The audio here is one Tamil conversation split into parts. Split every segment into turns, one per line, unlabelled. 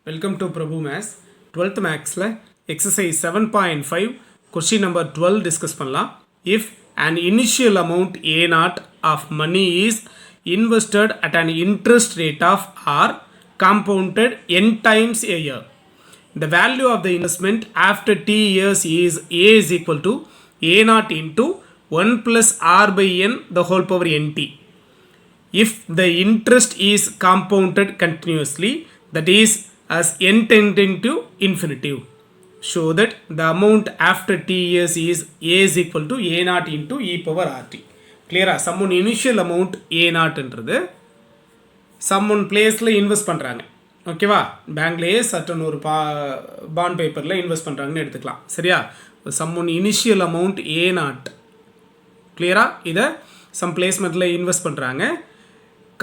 Welcome to Prabhu Maths 12th Maths exercise 7.5 question number 12 discuss பண்ணலாம். If an initial amount A0 of money is invested at an interest rate of R compounded n times a year, the value of the investment after t years is A is equal to A0 into 1 plus R by n the whole power nt. If the interest is compounded continuously, that is as n tending to infinity, show that the amount after t years is A is equal to A0 into e power rt. Clear? Someone initial amount A0 என்றது someone placeல இன்வெஸ்ட் பண்ணுறாங்க, ஓகேவா? பேங்க்லேயே சட்டன் ஒரு பாண்ட் பேப்பரில் இன்வெஸ்ட் பண்ணுறாங்கன்னு எடுத்துக்கலாம், சரியா? someone initial amount A0, கிளியரா? இதை சம் பிளேஸ்மெண்ட்டில் இன்வெஸ்ட் பண்ணுறாங்க,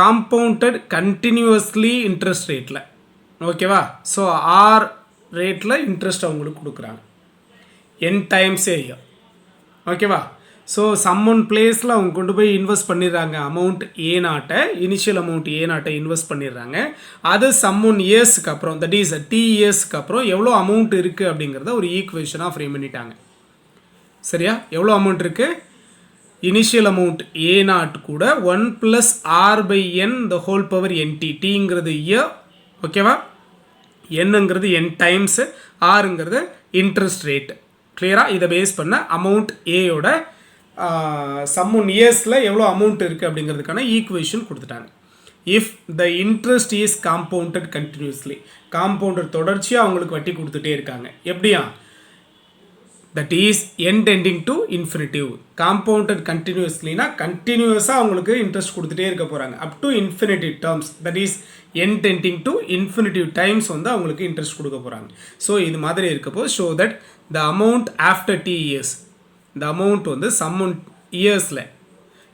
காம்பவுண்டட் கண்டினியூஸ்லி இன்ட்ரெஸ்ட் ரேட்டில், ஓகேவா? ஸோ ஆர் ரேட்டில் இன்ட்ரெஸ்ட் அவங்களுக்கு கொடுக்குறாங்க n டைம்ஸ் ஏ, ஓகேவா? ஸோ சம்மன் பிளேஸில் அவங்க கொண்டு போய் இன்வெஸ்ட் பண்ணிடுறாங்க, amount A0, initial amount A0 invest பண்ணிடுறாங்க. அது சம்மன் இயர்ஸுக்கு அப்புறம், தட் இஸ் t இயர்ஸ்க்கு அப்புறம் எவ்வளோ அமௌண்ட் இருக்குது அப்படிங்கிறத ஒரு ஈக்குவேஷனாக ஃப்ரேம் பண்ணிட்டாங்க, சரியா? எவ்வளோ அமௌண்ட் இருக்குது? இனிஷியல் அமௌண்ட் A0 கூட 1 plus R by n the whole power nt. tங்கிறது இயர், ஓகேவா? என்னங்கிறது n டைம்ஸ், ஆருங்கிறது இன்ட்ரெஸ்ட் ரேட். கிளியராக? இதை பேஸ் பண்ண அமௌண்ட் ஏயோட சம்மன் இயர்ஸில் எவ்வளோ அமௌண்ட் இருக்குது அப்படிங்கிறதுக்கான ஈக்குவேஷன் கொடுத்துட்டாங்க. If the interest is compounded continuously, compounded தொடர்ச்சியாக அவங்களுக்கு வட்டி கொடுத்துட்டே இருக்காங்க. எப்படியா? that is n tending to infinity. compounded continuously னா கண்டினியூஸாக அவங்களுக்கு இன்ட்ரெஸ்ட் கொடுத்துட்டே இருக்க போகிறாங்க up to infinity terms, that is n tending to infinity times வந்து அவங்களுக்கு இன்ட்ரெஸ்ட் கொடுக்க போகிறாங்க. ஸோ இது மாதிரி இருக்கப்போ show that the amount after t years, இந்த அமௌண்ட் வந்து சம்மன் இயர்ஸில்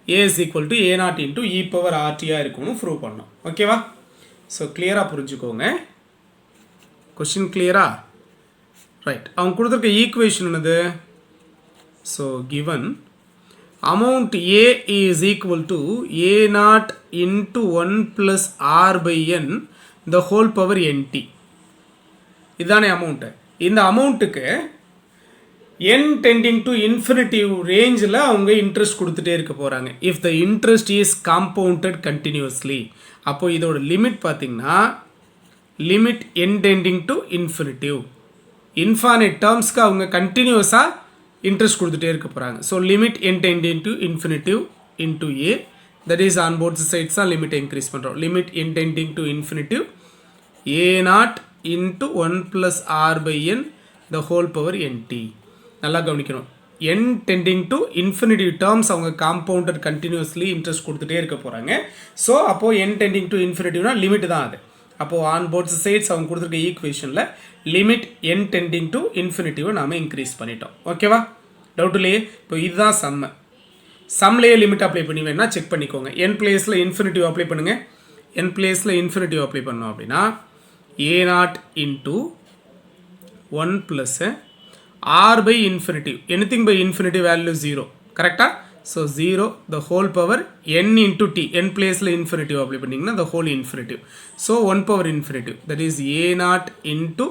A is equal to A0 into e power RTயாக இருக்கும்னு ப்ரூவ் பண்ணோம், ஓகேவா? ஸோ கிளியராக புரிஞ்சுக்கோங்க. கொஸ்டின் கிளியரா? ரைட். அவங்க கொடுத்துருக்க ஈக்குவேஷன் என்னது? So given amount A is equal to A0 into 1 plus R by n the whole power nt. இதுதானே அமௌண்ட்டு. இந்த அமௌண்ட்டுக்கு n tending to infinity ரேஞ்சில் அவங்க இன்ட்ரெஸ்ட் கொடுத்துட்டே இருக்க போகிறாங்க. If the interest is compounded continuously, அப்போது இதோட லிமிட் பார்த்தீங்கன்னா limit n tending to infinity, infinite டேர்ம்ஸ்க்கு அவங்க கண்டினியூஸாக இன்ட்ரெஸ்ட் கொடுத்துட்டே இருக்க போகிறாங்க. So limit n tending to infinity into A, that is on both sides தான் லிமிட்டை இன்க்ரீஸ் பண்ணுறோம். Limit n tending to infinity A0 into 1 plus R by n the whole power nt. நல்லா கவனிக்கணும். n tending to infinity terms அவங்க காம்பவுண்டட் கண்டினியூஸ்லி இன்ட்ரெஸ்ட் கொடுத்துட்டே இருக்க போகிறாங்க. ஸோ அப்போது n tending to infinity limit தான் அது. அப்போது ஆன் போத் சைட்ஸ் அவங்க கொடுத்துருக்க ஈக்குவேஷனில் limit n tending to infinity நாம் இன்க்ரீஸ் பண்ணிட்டோம், ஓகேவா? டவுட் இல்லையே? இப்போ இதுதான் சம்மு. சம்லேயே லிமிட் அப்ளை பண்ணி வேணா செக் பண்ணிக்கோங்க. n பிளேஸில் இன்ஃபினிட்டிவ் அப்ளை பண்ணுங்கள். n பிளேஸில் இன்ஃபினிட்டிவ் அப்ளை பண்ணோம் அப்படின்னா A0 into 1 plus R by infinity, anything by infinity value 0, கரெக்டாக? So 0 the whole power n into t, n பிளேஸில் இன்ஃபினிட்டிவ் அப்ளை பண்ணிங்கன்னா the whole infinitive. So 1 power infinitive, that is A0 into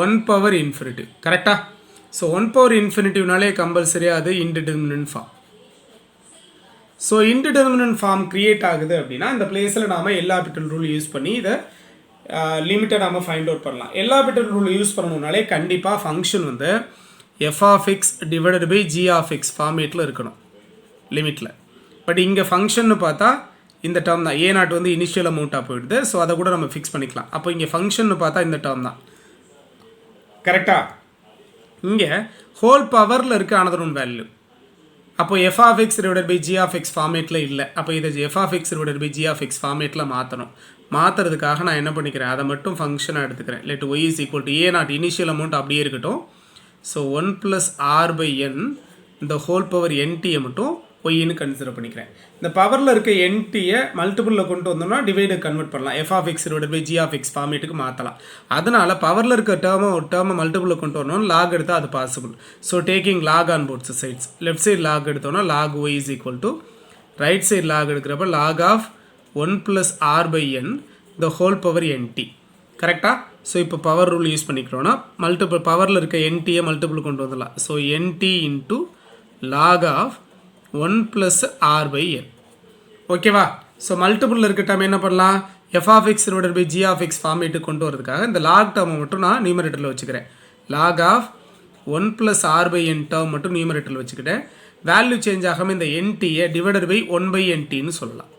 1 power infinitive, கரெக்டாக? ஸோ 1 power infinitive-னாலே கம்பல்சரியாக அது indeterminate form. So indeterminate form create ஆகுது அப்படின்னா இந்த பிளேஸில் நாம் எல்ஹாபிட்டல் ரூல் யூஸ் பண்ணி இதை லிமிட்டை நாம் ஃபைண்ட் அவுட் பண்ணலாம். எல்ஹாபிட்டல் ரூல் யூஸ் பண்ணணும்னாலே கண்டிப்பாக ஃபங்க்ஷன் வந்து f of x divided by g of x ஃபார்மேட்டில் இருக்கணும் லிமிட்டில். பட் இங்கே ஃபங்க்ஷன்னு பார்த்தா இந்த டேர்ம் தான். A0 வந்து இனிஷியல் அமௌண்ட்டாக போயிடுது, ஸோ அதை கூட நம்ம ஃபிக்ஸ் பண்ணிக்கலாம். அப்போ இங்கே ஃபங்க்ஷன்னு பார்த்தா இந்த டேர்ம் தான், கரெக்டாக? இங்கே ஹோல் பவரில் இருக்க அனதர் ஒன் வேல்யூ. அப்போ f of x divided by g of x ஃபார்மேட்டில் இல்லை. அப்போ இதை f of x divided by g of x ஃபார்மேட்டில் மாற்றணும். மாற்றுறதுக்காக நான் என்ன பண்ணிக்கிறேன், அதை மட்டும் ஃபங்க்ஷனாக எடுத்துக்கிறேன். Let y is equal to A0 initial amount அப்படியே இருக்கட்டும். So 1 plus R by n இந்த ஹோல் பவர் ntயை மட்டும் ஒய்ன்னு கன்சிடர் பண்ணிக்கிறேன். இந்த பவரில் இருக்க என்டியை மல்டிபிளில் கொண்டு வந்தோம்னா டிவைடை கன்வெர்ட் பண்ணலாம். f of x divided by g of x ஃபார்மேட்டுக்கு மாற்றலாம். அதனால் பவரில் இருக்க டேர்மை மல்டிபிளில் கொண்டு வரணும், லாக் எடுத்தால் அது possible. So taking log on both sides, left side log எடுத்தோம்னா log y is equal to right side log எடுக்கிறப்ப log of 1 plus R by n the whole power nt. கரெக்டாக? ஸோ இப்போ பவர் ரூல் யூஸ் பண்ணிக்கிறோன்னா மல்டிபிள் பவரில் இருக்க என்டியை மல்டிபிள் கொண்டு வந்துடலாம். So NT into log of 1 + r/n. ஓகேவா? ஸோ மல்டிபிளில் இருக்க டேர்ம் என்ன பண்ணலாம்? f(x) / g(x) ஃபார்மேட்டுக்கு கொண்டு வரதுக்காக இந்த லாக் டேர்மை மட்டும் நான் நியூமரேட்டரில் வச்சுக்கிறேன். லாக் ஆஃப் 1 + r/n டேர்ம் மட்டும் நியூமரேட்டரில் வச்சுக்கிட்டேன். வேல்யூ சேஞ்ச் ஆகாமல் இந்த என்டியை /1/nt சொல்லலாம்.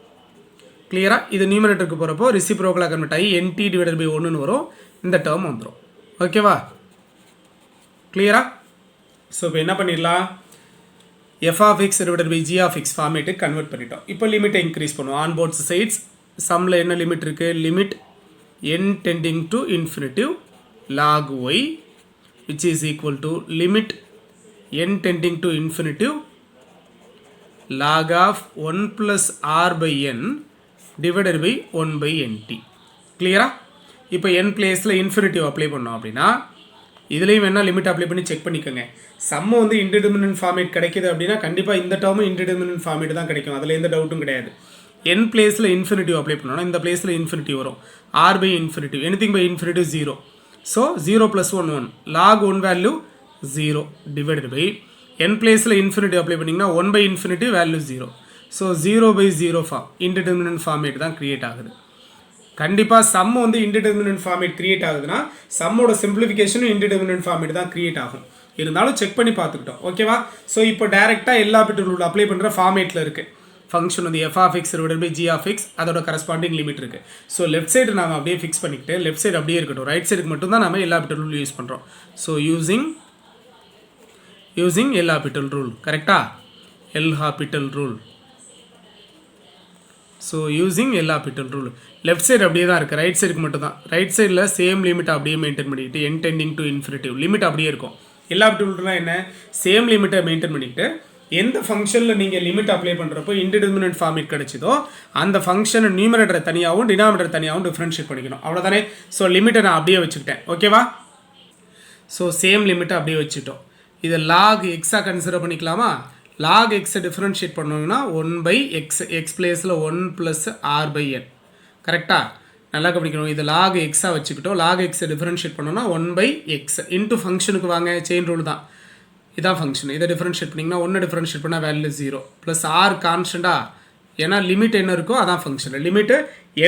கிளியராக? இது நியூமரேட்டருக்கு போகிறப்போ ரெசிப்ரோக்கலாக கன்வெர்ட் ஆகி nt/1 வரும். இந்த டேர்ம் வந்துடும். ஓகேவா? கிளியரா? ஸோ இப்போ என்ன பண்ணிடலாம்? f(x) / g(x) ஃபார்மேட்டுக்கு கன்வெர்ட் பண்ணிட்டோம். இப்போ லிமிட்டை இன்க்ரீஸ் பண்ணுவோம். ஆன் போத் சைட்ஸ் சம்மில் என்ன லிமிட் இருக்குது? Limit n tending to infinitive log y which is equal to limit n tending to infinitive log of 1 + r/n divided by 1/nt. கிளியரா? இப்போ n பிளேஸில் இன்ஃபினிட்டிவ் அப்ளை பண்ணோம் அப்படின்னா இதுலேயும் வேணால் லிமிட் அப்ளை பண்ணி செக் பண்ணிக்கோங்க. சம்மு வந்து இன்டிடெர்மினன்ட் ஃபார்மேட் கிடைக்கிது அப்படின்னா கண்டிப்பாக இந்த டேர்மும் இன்டிடெர்மினன்ட் ஃபார்மேட் தான் கிடைக்கும். அதில் எந்த டவுட்டும் கிடையாது. n பிளேஸில் இன்ஃபினிட்டிவ் அப்ளை பண்ணோன்னா இந்த பிளேஸில் இன்ஃபினிட்டிவ் வரும். r/∞, anything by infinitive 0. So 0 + 1 1 log 1 value 0 divided by n பிளேஸில் இன்ஃபினிட்டிவ் அப்ளை பண்ணிங்கன்னா 1/∞ value 0. So 0/0 form indeterminate format தான் கிரியேட் ஆகுது. கண்டிப்பாக சம் வந்து இன்டிடெர்மினன்ட் ஃபார்மேட் கிரியேட் ஆகுதுன்னா சம்மோட சிம்பிளிஃபிகேஷனும் இன்டிடெர்மினன்ட் ஃபார்மேட் தான் கிரியேட் ஆகும். இருந்தாலும் செக் பண்ணி பார்த்துக்கிட்டோம். ஓகேவா? ஸோ இப்போ டேரெக்டாக எல்லா பிட் ரூல் அப்ளை பண்ணுற ஃபார்மேட்டில் இருக்குது. ஃபங்க்ஷன் வந்து f(x) / g(x) அதோட கரஸ்பாண்டிங் லிமிட் இருக்குது. ஸோ லெஃப்ட் சைடு நாம் அப்படியே ஃபிக்ஸ் பண்ணிக்கிட்டு லெஃப்ட் சைடு அப்படியே இருக்கட்டும். ரைட் சைடுக்கு மட்டும் தான் நம்ம எல்லா பிட் ரூல் யூஸ் பண்ணுறோம். ஸோ யூஸிங் எல்லா பிட்டல் ரூல். கரெக்டாக? எல்ஹாபிட்டல் ரூல். ஸோ யூஸிங் எல்லா பிட்டல் ரூல். லெஃப்ட் சைடு அப்படியே தான் இருக்குது. ரைட் சைடுக்கு மட்டும் தான். ரைட் சைடில் சேம் லிமிட் அப்படியே மெயின்டைன் பண்ணிக்கிட்டு n tending to infinitive limit அப்படியே இருக்கும். எல்லா பிட்டல்னா என்ன? சேம் லிமிட்டை மெயின்டைன் பண்ணிக்கிட்டு எந்த ஃபங்க்ஷனில் நீங்கள் லிமிட் அப்ளை பண்ணுறப்போ இன்டிடெர்மினன்ட் ஃபார்மேட் கிடைச்சதோ அந்த ஃபங்க்ஷன் நியூமரேட்டரை தனியாகவும் டினாமினேட்டர் தனியாகவும் டிஃப்ரென்ஷியேட் பண்ணிக்கணும். அவ்வளோதானே? ஸோ லிமிட்டை நான் அப்படியே வச்சுக்கிட்டேன். ஓகேவா? ஸோ சேம் லிமிட்டை அப்படியே வச்சுட்டோம். இதை லாக் எக்ஸாக கன்சிடர் பண்ணிக்கலாமா? லாக் எக்ஸை டிஃப்ரென்ஷியேட் பண்ணோம்னா 1/x, எக்ஸ் பிளேஸில் 1 + r/n. கரெக்டாக? நல்லா கவனிக்கணும். இது லாக் எக்ஸாக வச்சுக்கிட்டோம். லாக் எக்ஸை டிஃப்ரென்ஷியேட் பண்ணோம்னா 1/x இன்ட்டு ஃபங்க்ஷனுக்கு வாங்க. செயின் ரூல் தான். இதான் ஃபங்க்ஷன். இதை டிஃப்ரென்ஷியேட் பண்ணிங்கன்னா 1 டிஃப்ரென்ஷியேட் பண்ணால் வேல்யூ 0 ப்ளஸ் r கான்ஸ்டண்டா. ஏன்னா லிமிட் என்ன இருக்கோ அதான் ஃபங்க்ஷன். லிமிட்டு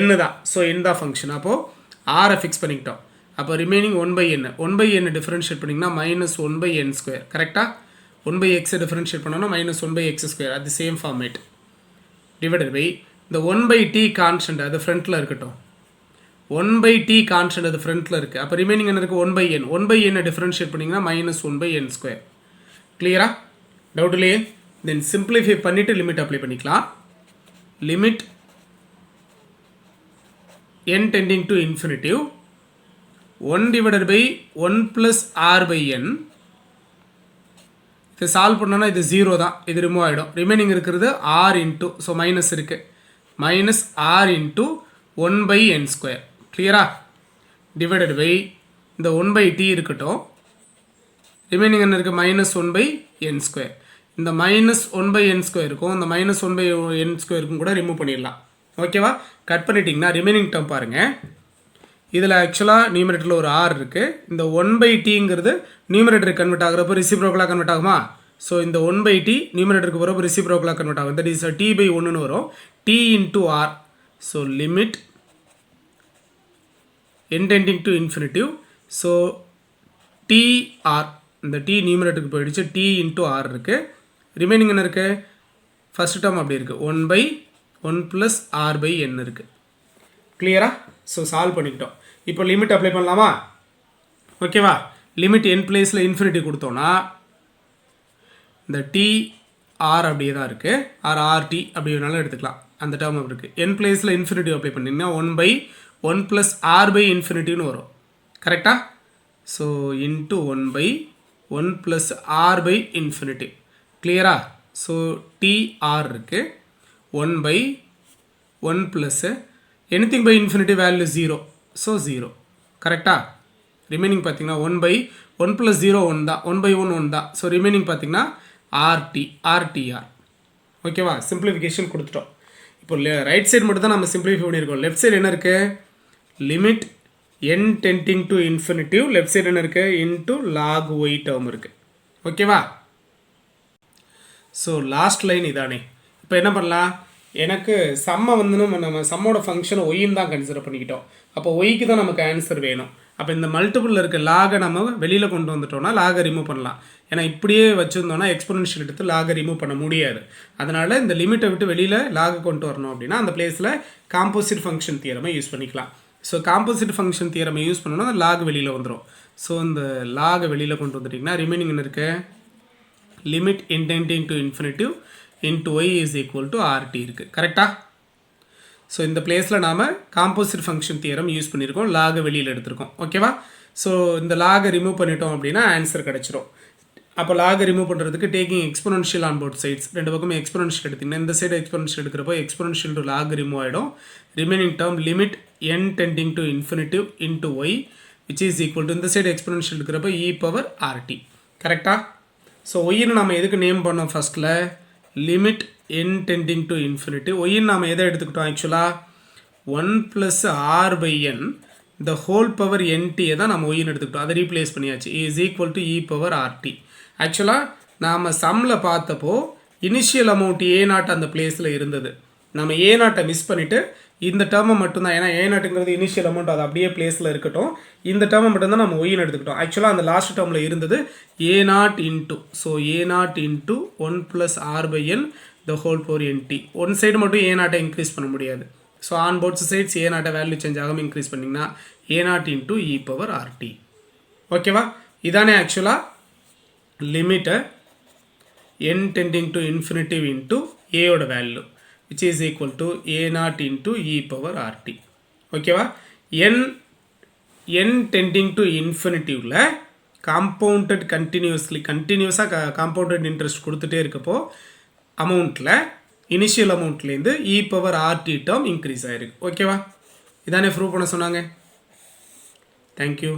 n தான். ஸோ n தான் ஃபங்க்ஷன். அப்போது r ஃபிக்ஸ் பண்ணிக்கிட்டோம். அப்போ ரிமைனிங் 1/n. 1/n டிஃப்ரென்ஷியேட் பண்ணிங்கன்னா -1/n². கரெக்டாக? 1/x டிஃப்ரென்ஷியேட் பண்ணோன்னா -1/x². அது சேம் ஃபார்மேட் டிவைடட் பை இந்த 1/t கான்ஸ்டன்ட் அது ஃப்ரண்ட்டில் இருக்கட்டும். 1/t கான்ஸ்டன்ட் அது ஃப்ரண்ட்டில் இருக்குது. அப்போ ரிமைனிங் என்ன இருக்குது? 1/n. 1/n டிஃப்ரென்ஷியேட் பண்ணிங்கன்னா -1/n². கிளியரா? டவுட் இல்லையே? தென் சிம்பிளிஃபை பண்ணிவிட்டு லிமிட் அப்ளை பண்ணிக்கலாம். Limit n tending to infinitive 1 divided by 1 + r/n. இதை சால்வ் பண்ணோன்னா இது 0 தான். இது ரிமூவ் ஆகிடும். ரிமைனிங் இருக்கிறது r இன்ட்டு, ஸோ மைனஸ் இருக்குது, -r இன்ட்டு 1/n². கிளியரா? டிவைடட் பை இந்த 1/t இருக்கட்டும். ரிமைனிங் என்ன இருக்குது? -1/n². இந்த -1/n² இருக்கும். இந்த -1/n² கூட ரிமூவ் பண்ணிடலாம். ஓகேவா? கட் பண்ணிட்டீங்கன்னா ரிமைனிங் டேர்ம் பாருங்கள். இதில் ஆக்சுவலாக நியூமரேட்டரில் ஒரு r இருக்குது. இந்த 1/tங்கிறது நியூமரேட்டருக்கு கன்வெர்ட் ஆகிறப்போ ரெசிப்ரோக்கலாக கன்வெர்ட் ஆகுமா? ஸோ இந்த 1/t நியூமரேட்டருக்கு போகிறப்போ ரெசிப்ரோக்கலாக கன்வெர்ட் ஆகும். தட் இஸ் t/1 வரும். t into r. So limit n tending to infinitive. So tr, இந்த t நியூமரேட்டருக்கு போயிடுச்சு. t இன்ட்டு r இருக்குது. ரிமைனிங் என்ன இருக்குது? ஃபஸ்ட் டேர்ம் அப்படி இருக்குது. 1/1 + r/n இருக்குது. கிளியரா? ஸோ சால்வ் பண்ணிக்கிட்டோம். இப்போ லிமிட் அப்ளை பண்ணலாமா? ஓகேவா? லிமிட் n பிளேஸில் இன்ஃபினிட்டி கொடுத்தோன்னா இந்த tr அப்படியே தான் இருக்குது. rt அப்படி வேணாலும் எடுத்துக்கலாம். அந்த டேர்ம் அப்படி இருக்குது. n பிளேஸில் இன்ஃபினிட்டி அப்ளை பண்ணிங்கன்னா 1/1 + r/∞ வரும். கரெக்டாக? So into 1/1 + r/∞. கிளியரா? ஸோ tr இருக்குது. 1/1 plus anything by infinity value 0. So 0. கரெக்டாக? ரிமைனிங் பார்த்தீங்கன்னா 1/1 + 0 1 தான். 1/1 1 தான். ஸோ ரிமைனிங் பார்த்தீங்கன்னா rtr. ஓகேவா? சிம்பிளிஃபிகேஷன் கொடுத்துட்டோம். இப்போ ரைட் சைடு மட்டும் தான் நம்ம சிம்பிளிஃபை பண்ணியிருக்கோம். லெஃப்ட் சைடு என்ன இருக்குது? Limit n tending to infinitive left side என்ன இருக்குது இன்ட்டு லாக் ஒய் டேர்ம் இருக்குது. ஓகேவா? ஸோ லாஸ்ட் லைன் இதானே. இப்போ என்ன பண்ணலாம், எனக்கு சம்மை வந்து நம்ம சம்மோட ஃபங்க்ஷனை ஒய்ன்னு தான் கன்சிடர் பண்ணிக்கிட்டோம். அப்போ ஒய்க்கு தான் நமக்கு ஆன்சர் வேணும். அப்போ இந்த மல்டிபிளில் இருக்க லாகை நம்ம வெளியில் கொண்டு வந்துட்டோம்னா லாகை ரிமூவ் பண்ணலாம். ஏன்னா இப்படியே வச்சுருந்தோம்னா எக்ஸ்பொனன்ஷியல் எடுத்து லாகை ரிமூவ் பண்ண முடியாது. அதனால் இந்த லிமிட்டை விட்டு வெளியில் லாகை கொண்டு வரணும் அப்படின்னா அந்த பிளேஸில் காம்போசிட் ஃபங்க்ஷன் தியரமை யூஸ் பண்ணிக்கலாம். ஸோ காம்போசிட் ஃபங்க்ஷன் தியரமை யூஸ் பண்ணோன்னா அந்த லாக் வெளியில் வந்துடும். ஸோ இந்த லாகை வெளியில் கொண்டு வந்துட்டிங்கன்னா ரிமைனிங் என்ன இருக்குது, limit n tending to infinitive into y is equal to RT இருக்குது. கரெக்டாக? ஸோ இந்த பிளேஸில் நாம் காம்போசிட் ஃபங்க்ஷன் தியரம் யூஸ் பண்ணியிருக்கோம், லாகை வெளியில் எடுத்திருக்கோம். ஓகேவா? ஸோ இந்த லாகை ரிமூவ் பண்ணிட்டோம் அப்படின்னா ஆன்சர் கிடச்சிரும். அப்போ லாகை ரிமூவ் பண்ணுறதுக்கு taking exponential on both sides, ரெண்டு பக்கமே எக்ஸ்பொனன்ஷியல் எடுத்திங்கன்னா இந்த சைடு எக்ஸ்பொனன்ஷியல் எடுக்கிறப்போ எக்ஸ்பொனன்ஷியல் டு லாக் ரிமூவ் ஆகிடும். Remaining term limit n tending to infinitive into y which is equal to இந்த சைடு எக்ஸ்பொனன்ஷியல் இருக்கிறப்போ இ பவர் ஆர்டி. கரெக்டாக? ஸோ ஒய்ன்னு நம்ம எதுக்கு நேம் பண்ணோம் ஃபஸ்ட்டில், limit n tending to infinitive. ஒய்ன்னு நாம் எதை எடுத்துக்கிட்டோம் ஆக்சுவலாக 1 + r/n the whole power ntயை தான் நம்ம ஒய்ன்னு எடுத்துக்கிட்டோம். அதை ரீப்ளேஸ் பண்ணியாச்சு, is equal to e power RT. ஆக்சுவலாக நாம் சம்மில் பார்த்தப்போ இனிஷியல் அமௌண்ட் A0 அந்த பிளேஸில் இருந்தது. நம்ம A0 மிஸ் பண்ணிவிட்டு இந்த டேர்மை மட்டும்தான், ஏன்னா A0ங்கிறது இனிஷியல் அமௌண்ட் அது அப்படியே பிளேஸில் இருக்கட்டும், இந்த டேர்மை மட்டும்தான் நம்ம ஒய்ன்னு எடுத்துக்கிட்டோம். ஆக்சுவலாக அந்த லாஸ்ட் டேர்மில் இருந்தது A0 into, so A0 into 1 + r/n the whole power nt. One side மட்டும் A0 இன்க்ரீஸ் பண்ண முடியாது. So on both sides A0 value change ஆகாமல் இன்க்ரீஸ் பண்ணிங்கன்னா A0 into e power RT. ஓகேவா? இதானே ஆக்சுவலாக லிமிட்டை n tending to infinitive into ஏயோட value which is equal to A0 into e power RT. ஓகேவா? n tending to infinityல compounded கண்டினியூஸாக காம்பவுண்டட் இன்ட்ரெஸ்ட் கொடுத்துட்டே இருக்கப்போ அமௌண்ட்டில் இனிஷியல் அமௌண்ட்லேருந்து இ பவர் ஆர்டி டேர்ம் இன்க்ரீஸ் ஆகிருக்கு. ஓகேவா? இதானே ப்ரூவ் பண்ண சொன்னாங்க. தேங்க்யூ.